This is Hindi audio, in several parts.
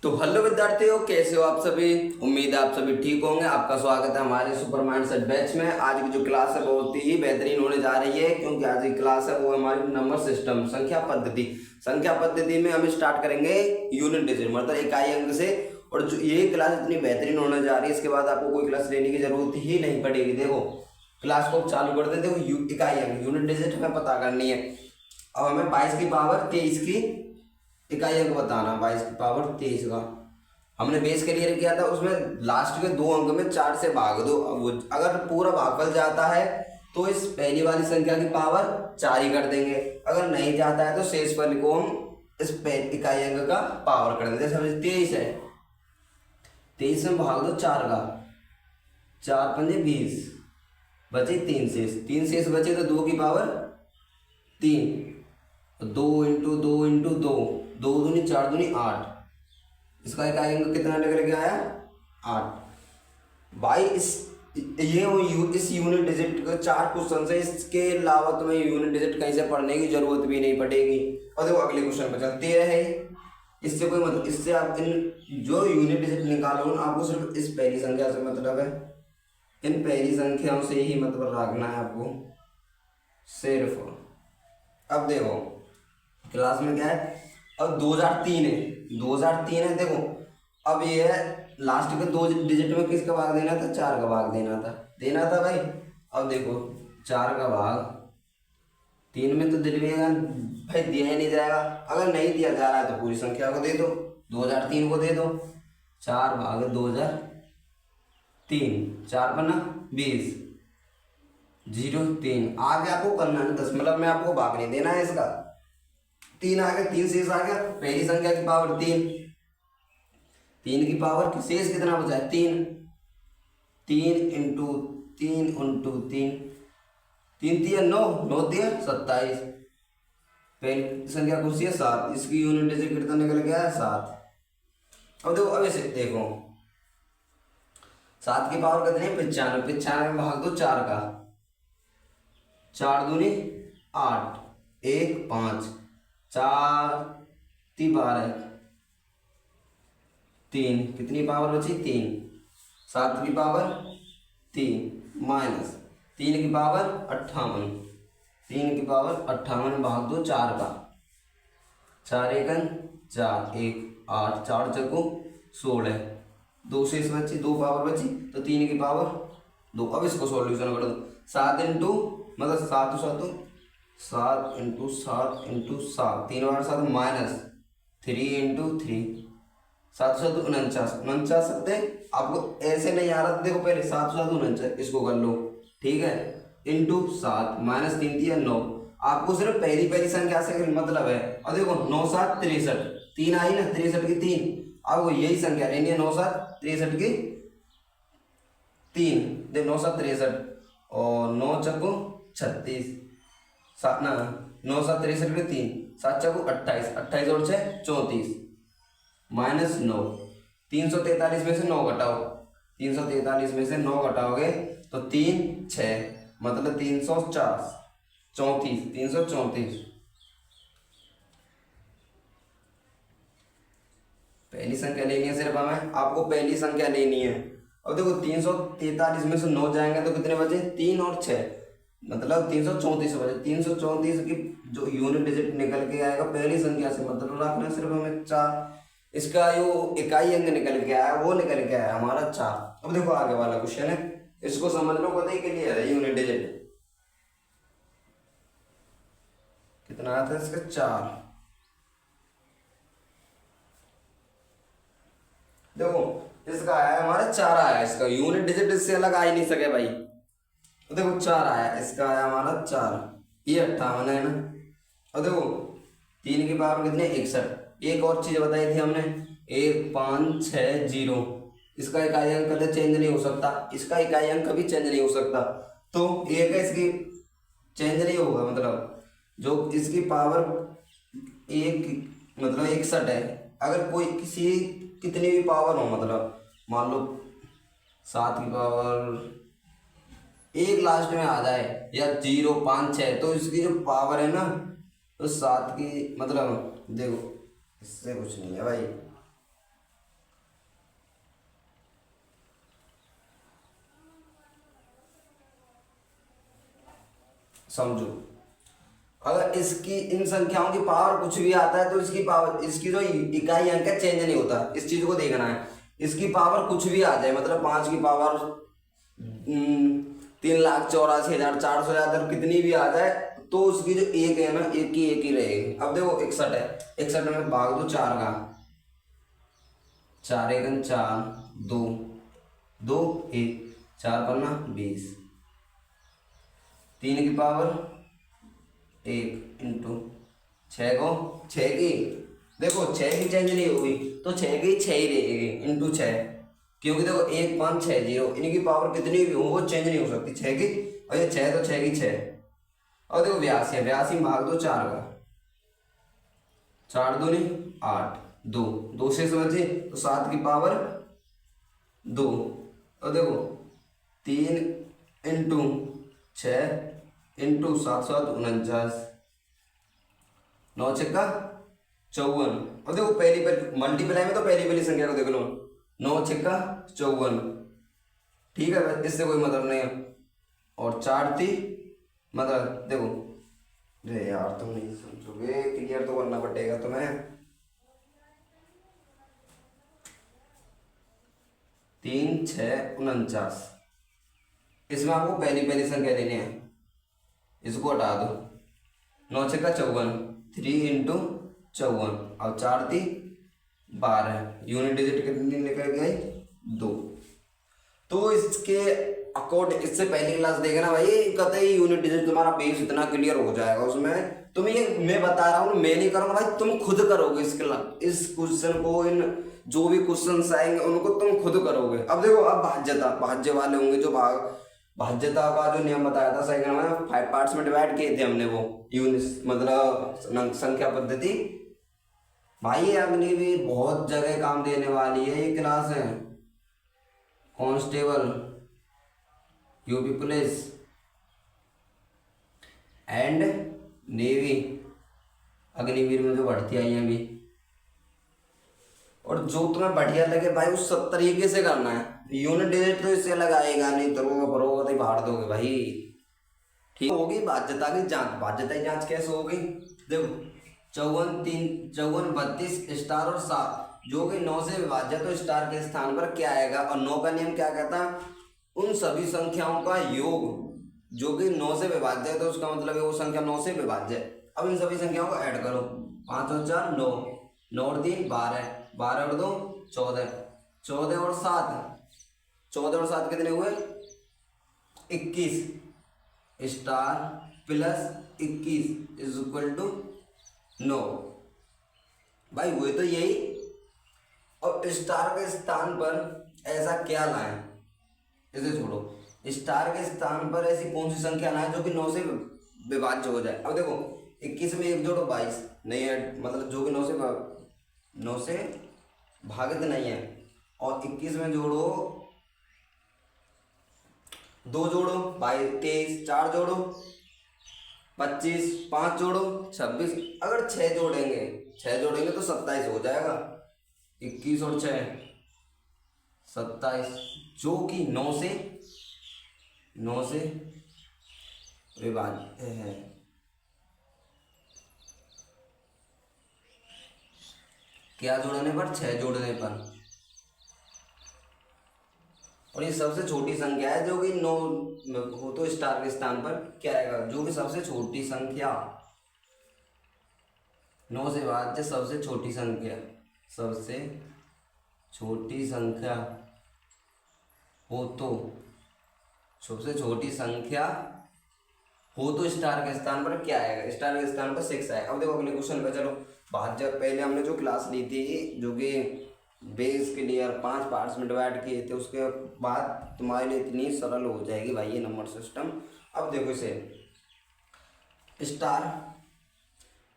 तो हेलो विद्यार्थियों, कैसे हो आप सभी। उम्मीद है आप सभी ठीक होंगे। आपका स्वागत है हमारे सुपर माइंडसेट बैच में। आज की जो क्लास है बहुत ही बेहतरीन होने जा रही है, क्योंकि आज की क्लास है वो हमारी नंबर सिस्टम संख्या पद्धति में हम स्टार्ट करेंगे यूनिट डिजिट मतलब इकाई अंक से। और जो ये क्लास इतनी बेहतरीन होने जा रही है, इसके बाद आपको कोई क्लास लेने की जरूरत ही नहीं पड़ेगी। देखो क्लास को चालू कर दे। देखो इकाई अंक यूनिट डिजिट हमें पता करनी है। अब हमें 22 की पावर 23 की इकाई अंक बताना। 22 की पावर 23 का हमने बेस क्लियर किया था। उसमें लास्ट के दो अंक में 4 से भाग दो। अगर पूरा भागफल जाता है तो इस पहली वाली संख्या की पावर 4 ही कर देंगे। अगर नहीं जाता है तो शेष फल को हम इस इकाई अंक का पावर कर देंगे। जैसे 23 है, 23 में भाग दो 4 का, 4 पंजे 20, बचे 3 शेष बचे तो 2 की पावर 3, 2 इंटू 2 इंटू 2, 2 दूनी 4 दूनी 8। इसका इकाई अंक कितना निकल के आया 8। भाई इस यूनिट डिजिट का 4 क्वेश्चन से, इसके अलावा तुम्हें यूनिट डिजिट कहीं से पढ़ने की जरूरत भी नहीं पड़ेगी। और देखो अगले क्वेश्चन पर चलते रहे। इससे कोई मतलब, इससे आप इन जो यूनिट डिजिट निकालो ना, आपको सिर्फ इस पहली संख्या से मतलब है। इन पहली संख्याओं से ही मतलब रखना है आपको सिर्फ। अब देखो क्लास में क्या है, अब 2003 है, 2003 है। देखो अब ये है लास्ट के 2 डिजिट में किसका भाग देना था, 4 का भाग देना था भाई। अब देखो 4 का भाग 3 में तो दिलवेगा भाई, दिया ही नहीं जाएगा। अगर नहीं दिया जा रहा है तो पूरी संख्या को दे दो, 2003 को दे दो। 4 भाग 2003, 4 पन्ना 20, 0 3। आगे आपको करना है दशमलव में, आपको भाग नहीं देना है इसका। 3 आ गया, 3 शेष आ गया। पहली संख्या की पावर 3, 3 की पावर की शेष कितना बचा है 3, 3 इंटू 3 इंटू 3, 3 3 9, 9 दिया 27। पहली संख्या कुछ है 7, इसकी यूनिट डिजिट कितना निकल गया है 7। अब देखो, अब इसे देखो 7 की पावर कितनी है 95, 95 में भाग दो 4 का, 4 दूनी 8, 1 5, 4 3 12, 3 कितनी पावर बची 3, 7 की पावर 3 माइनस 3 की पावर 58, 3 की पावर 58 भाग दो 4 का, 4 1 4, 1 8, 4 चक्कू 16, 2 शेष बची, 2 पावर बची तो 3 की पावर 2। अब इसको सॉल्यूशन कर दो। 7 इंटू मतलब 7 7 7 इंटू 7 इंटू 7, 3 बार 7 माइनस 3 इंटू 3, 7 7 49, 49 सकते। आपको ऐसे नहीं आ रहा, देखो पहले 7 7 49 इसको कर लो, ठीक है, इंटू 7 माइनस 3 3 9। आपको सिर्फ पहली संख्या से मतलब है। और देखो 9 7 63, 3 आई ना, 63 की 3। अब यही संख्या लेनी है 9 7 63 की 3, देख 9 7 63 और 9 चक्को 36, 7 ना 9 7 63 के 3, 7 चक्को 28, 28 और 6 34 माइनस 9। 343 में से 9 घटाओ, 343 में से 9 घटाओगे तो 3 6 मतलब 334, 334। पहली संख्या लेनी है सिर्फ हमें, आपको पहली संख्या लेनी है। अब देखो 343 में से 9 जाएंगे तो कितने बचे 3 और 6 मतलब 334 बचे। 334 की जो यूनिट डिजिट निकल के आएगा पहली संख्या से मतलब रखना सिर्फ हमें 4। इसका जो इकाई अंक निकल के आया वो निकल के आया हमारा 4। अब देखो आगे वाला क्वेश्चन है, इसको समझ लो, पता ही क्लियर है। यूनिट डिजिट कितना आता है इसका 4। देखो इसका आया हमारा 4 आया, इसका यूनिट डिजिट इससे अलग आ ही नहीं सके भाई। तो देखो 4 आया, इसका आया हमारा 4, ये 58 है ना। और देखो 3 की पावर कितने 61। एक और चीज बताई थी हमने 1 5 6 0, इसका इकाई अंक कभी चेंज नहीं हो सकता, इसका इकाई अंक कभी चेंज नहीं हो सकता। तो एक है इसकी चेंज नहीं होगा, मतलब जो इसकी पावर एक मतलब 61 है। अगर कोई किसी कितनी भी पावर हो, मतलब मान लो 7 की पावर 1 लास्ट में आ जाए या 0 5 6, तो इसकी जो पावर है ना तो 7 की मतलब देखो इससे कुछ नहीं है भाई, समझो, अगर इसकी इन संख्याओं की पावर कुछ भी आता है तो इसकी पावर, इसकी जो इकाई अंक है चेंज नहीं होता, इस चीज को देखना है। इसकी पावर कुछ भी आ जाए, मतलब 5 की पावर 3,84,400 अगर कितनी भी आ जाए तो उसकी जो एक है ना, एक ही रहेगी। अब देखो 61 है, 61 में भाग दो 4 का, 4 एकन 4, 2 2 1, 4 पन्ना 20, 3 की पावर 1 इंटू 6 को 6 की, देखो 6 की चेंज नहीं होगी तो 6 की 6 ही रहेगी इंटू 6, क्योंकि देखो 1 5 6 0, इनकी पावर कितनी भी हो वो चेंज नहीं हो सकती 6 की, और ये 6 तो 6 की 6। और देखो 82 है, 82 भाग दो 4 का, 4 दूनी 8, 2 2 से समझे तो 7 की पावर 2, और देखो 3 इंटू 6 इंटू 7 7 49, 9 छक्का 54, और देखो पहली मल्टीप्लाई में तो पहली संख्या को देख लो, 9 छक्का 54, ठीक है, इससे कोई मतलब नहीं है। और 4 थी, मतलब देखो, अरे यार तुम नहीं समझोगे, क्लियर तो करना पड़ेगा तुम्हें। 3 6 49, इसमें आपको पहली संख्या लेनी है, इसको हटा दो, 9 छक्का 54, 3 इंटू 54, और 4 थी 12, यूनिट डिजिट कितनी निकल गई 2। तो इसके अकॉर्डिंग, इससे पहली क्लास देखना भाई, कतई यूनिट डिजिट तुम्हारा बेस इतना क्लियर हो जाएगा उसमें। तुम्हें ये मैं बता रहा हूँ, मैं नहीं करूँगा भाई, तुम खुद करोगे इस क्वेश्चन को, इन जो भी क्वेश्चन आएंगे उनको तुम खुद करोगे। अब देखो, अब भाज्य वाले होंगे जो भाज्यता का जो नियम बताया था सेकंड में, 5 पार्ट्स में डिवाइड किए थे हमने, वो यूनिट मतलब संख्या पद्धति। भाई ये अगली भी बहुत जगह काम देने वाली है, ये क्लास है constable, UP police and navy, Agniveer में जो भर्ती आई है अभी। और जो तुम्हें बढ़िया लगे भाई उस सब तरीके से करना है, यूनिट डिजिट तो इससे लगाएगा नहीं तो रोगा तो फाड़ दोगे भाई, ठीक होगी। बाध्यता की जांच, बाध्यता की जांच कैसे होगी, देखो 54 3 54 32 स्टार और 7 जो कि 9 से विभाज्य, तो स्टार के स्थान पर क्या आएगा, और 9 का नियम क्या कहता है, उन सभी संख्याओं का योग जो कि 9 से विभाज्य है, तो उसका मतलब है वो संख्या 9 से विभाज्य है। अब इन सभी संख्याओं को ऐड करो, 5 और 4 9, 9 और 3 12, 12 और 2 14, 14 और 7 14 और 7 कितने हुए 21, star plus 21 is equal to 9। भाई हुए तो यही। और स्टार के स्थान पर ऐसा क्या लाएं, इसे छोड़ो, स्टार के स्थान पर ऐसी कौन सी संख्या लाएं जो कि 9 से विभाज्य हो जाए। अब देखो 21 में 1 जोड़ो 22 नहीं है, मतलब जो कि 9 से भागित नहीं है, और 21 में जोड़ो 2 जोड़ो 22 23, 4 जोड़ो 25, 5 जोड़ो 26, अगर 6 जोड़ेंगे तो 27 हो जाएगा, 21 और 6 27, जो कि 9 से विभाज्य है। क्या जोड़ने पर, 6 जोड़ने पर, और ये सबसे छोटी संख्या है जो कि 9 हो तो स्टार के स्थान पर क्या आएगा, जो कि सबसे छोटी संख्या 9 से विभाज्य, सबसे छोटी संख्या हो तो सबसे छोटी संख्या हो तो स्टार के स्थान पर क्या आएगा, स्टार के स्थान पर 6 आएगा। अब देखो अगले क्वेश्चन पे चलो। भाज्य पहले हमने जो क्लास ली थी जो कि बेस क्लियर 5 पार्ट्स में डिवाइड किए थे, उसके बाद तुम्हारे लिए इतनी सरल हो जाएगी भाई ये नंबर सिस्टम। अब देखो इसे स्टार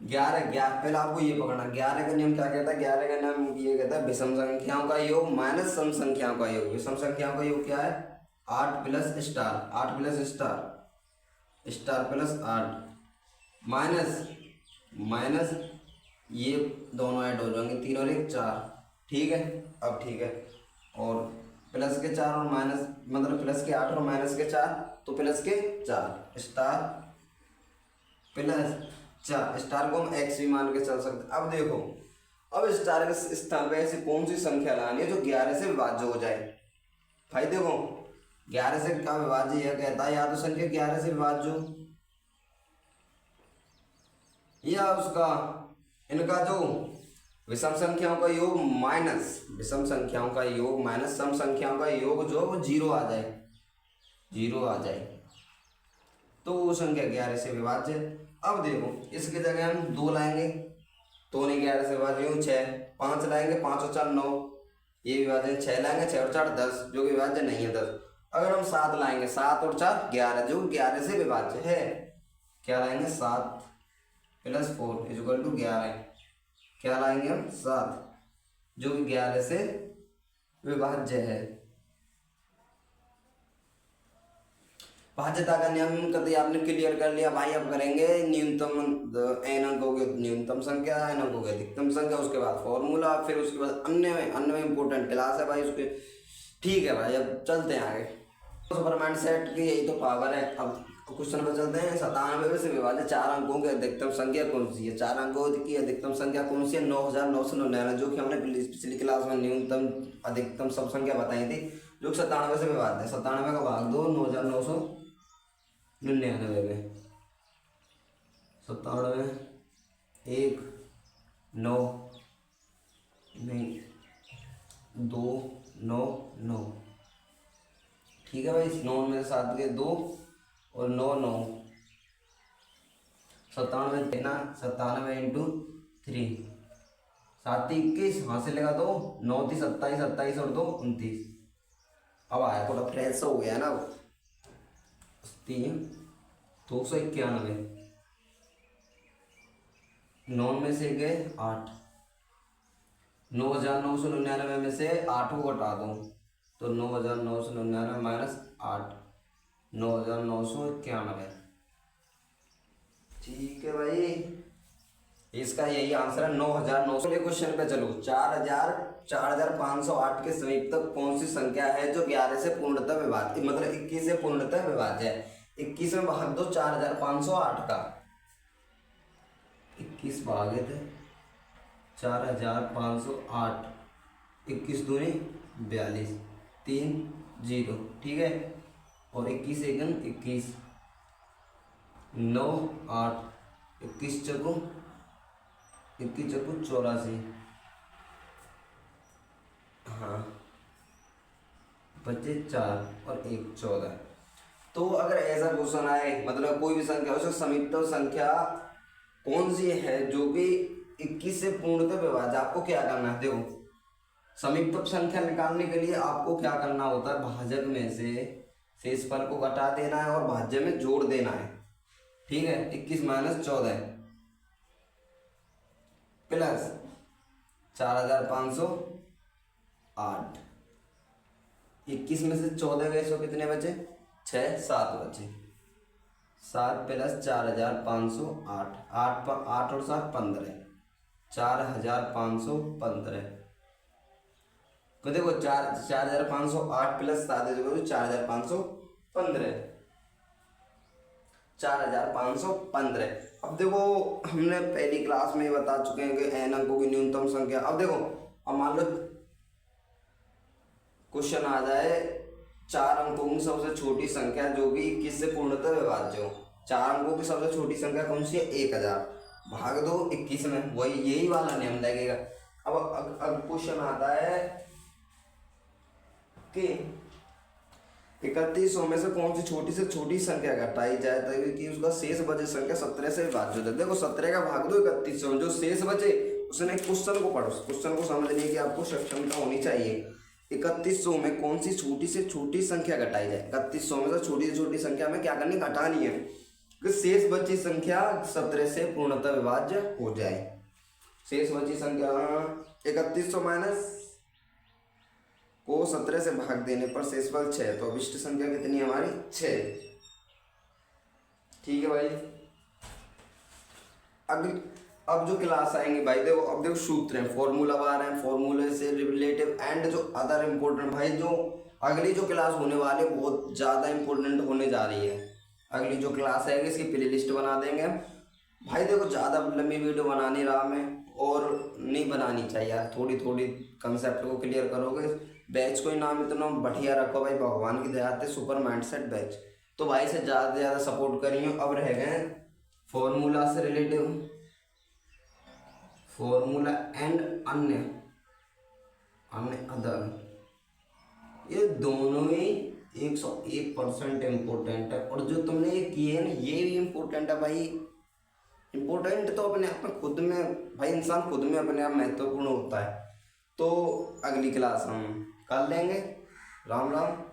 11 पहले आपको ये पकड़ना, 11 का नियम क्या कहता है, 11 का नियम ये कहता है विषम संख्याओं का योग माइनस सम संख्याओं का योग। विषम संख्याओं का योग क्या है, 8 plus star, 8 plus star plus 8 minus ये दोनों ऐड हो जाएंगे, 3 और 1 4, ठीक है। अब ठीक है, और प्लस के 4 और माइनस, मतलब प्लस के 8 और माइनस के 4, तो प्लस के 4 स्टार प्लस स्टार को हम एक्स भी मान के चल सकते। अब देखो, अब स्टार के स्थान पे ऐसी कौन सी संख्या लानी है जो 11 से विभाज्य हो जाए। भाई देखो 11 से क्या विभाज्य यह कहता है, या तो संख्या 11 से विभाज्य हो या उसका इनका जो विषम संख्याओं का योग माइनस विषम संख्याओं का योग माइनस सम संख्याओं का योग जो वो 0 आ जाए, 0 आ जाए तो वो संख्या 11 से विभाज्य है। अब देखो इसकी जगह हम 2 लाएंगे तो नहीं 11 से विभाज्य यूं 6, 5 लाएंगे 5 और 4 9 ये विभाज्य, 6 लाएंगे 6 और 4 10 जो कि विभाज्य नहीं है 10। अगर हम 7 लाएंगे 7 और 4 11 जो 11 से विभाज्य है। क्या लाएंगे 7 प्लस 4 इक्वल टू 11। क्या लाएंगे हम 7 जो कि 11 से विभाज्य है। भाज्यता का नियम कभी आपने क्लियर कर लिया भाई। अब करेंगे न्यूनतम एन अंकों की न्यूनतम संख्या, एन अंकों की अधिकतम संख्या, उसके बाद फॉर्मूला, फिर उसके बाद अन्य में इंपॉर्टेंट क्लास है भाई उसके। ठीक है भाई अब चलते हैं आगे। सुपरमाइंड सेट की यही तो पावर है। अब क्वेश्चन पर चलते हैं। 97 से विभाज्य 4 अंकों की अधिकतम संख्या कौन सी है। 4 अंकों की अधिकतम संख्या कौन सी है 9999, जो कि हमने पिछली क्लास में न्यूनतम अधिकतम सब संख्या बताई थी, जो 97 से विभाज्य है। 97 का भाग दो 9999 में, 97 1 9 नहीं 2 9 9। ठीक है भाई, 9 में 7 के 2 और 9 9 97 देना 97 इंटू 3 7 21 वहाँ से लगा दो 9 3 27 27 और 2 29। अब आया थोड़ा फ्रेश हो गया ना। 3 291 9 में से गए 8, 9999 में से 8 को घटा दो तो 9999 माइनस 8 9991। ठीक है भाई, इसका यही आंसर है 9900। क्वेश्चन पे चलो। 4508 के समीप तक कौन सी संख्या है जो 11 से पूर्णतः विभाज्य, मतलब 21 से पूर्णतः विभाज्य है। 21 में भाग दो 4508 का, 21 भागे थे 4508, 21 दूनी 42 3 0। ठीक है, और 21 एकन 21 9 8 21 चौको 84। हाँ बचे 4 और 1 14। तो अगर ऐसा क्वेश्चन आए, मतलब कोई भी संख्या उसका समीपतम संख्या कौन सी है जो कि 21 से पूर्णतः विभाज्य, आपको क्या करना है। देखो समीपतम संख्या निकालने के लिए आपको क्या करना होता है, भाजक में से शेषफल को घटा देना है और भाज्य में जोड़ देना है। ठीक है, 21 माइनस 14 प्लस 4508। 21 में से 14 गए सो कितने बचे 6 7 बचे। 7 प्लस 4508, 8 और 7 15, 4515। तो देखो 4508 प्लस 7 4515, 4515। अब देखो हमने पहली क्लास में बता चुके हैं कि एन अंकों की न्यूनतम संख्या। अब देखो, अब मान लो क्वेश्चन आ जाए 4 अंकों की सबसे छोटी संख्या जो कि 21 से पूर्णतः विभाज्य हो। 4 अंकों की सबसे छोटी संख्या कौन सी है 1000, भाग दो 21 में, वही यही वाला नियम लगेगा। अब क्वेश्चन आता है कि 3100 में से कौन सी छोटी से छोटी संख्या घटाई जाए ताकि उसका शेष बचे संख्या 17 से विभाज्य हो जाए। देखो 17 का भाग दो 3100 में, जो शेष बचे उसने क्वेश्चन को पढ़ो, क्वेश्चन को समझने की आपको सक्षमता होनी चाहिए। 3100 में कौन सी छोटी से छोटी संख्या घटाई जाए। 3100 में से छोटी संख्या में क्या करनी, घटानी है कि शेष बची संख्या 17 से पूर्णतः विभाज्य हो जाए। शेष बची संख्या 3100 माइनस को 17 से भाग देने पर शेषफल 6, तो अभिष्ट संख्या कितनी है हमारी 6। ठीक है भाई, अब जो क्लास आएंगे भाई देखो, अब देखो सूत्र हैं, फॉर्मूला आ रहे हैं, फॉर्मूले से रिलेटिव एंड जो अदर इम्पोर्टेंट भाई, जो अगली जो क्लास होने वाली बहुत ज़्यादा इम्पोर्टेंट होने जा रही है। अगली जो क्लास है इसकी प्ले लिस्ट बना देंगे भाई देखो ज़्यादा लंबी वीडियो बना नहीं रहा मैं, और नहीं बनानी चाहिए यार, थोड़ी थोड़ी कंसेप्ट को क्लियर करोगे। बैच को ही नाम इतना बढ़िया रखो भाई, भगवान की दया से सुपर माइंडसेट बैच। तो भाई से ज़्यादा से ज़्यादा सपोर्ट करिए। अब रह गए फॉर्मूला से रिलेटिव, फॉर्मूला एंड अन्य अन्य अदर, ये दोनों ही 101% इम्पोर्टेंट है। और जो तुमने ये किए हैं ना, ये भी इम्पोर्टेंट है भाई। इम्पोर्टेंट तो अपने आप में खुद में भाई, इंसान खुद में अपने आप महत्वपूर्ण होता है। तो अगली क्लास हम कर लेंगे। राम राम।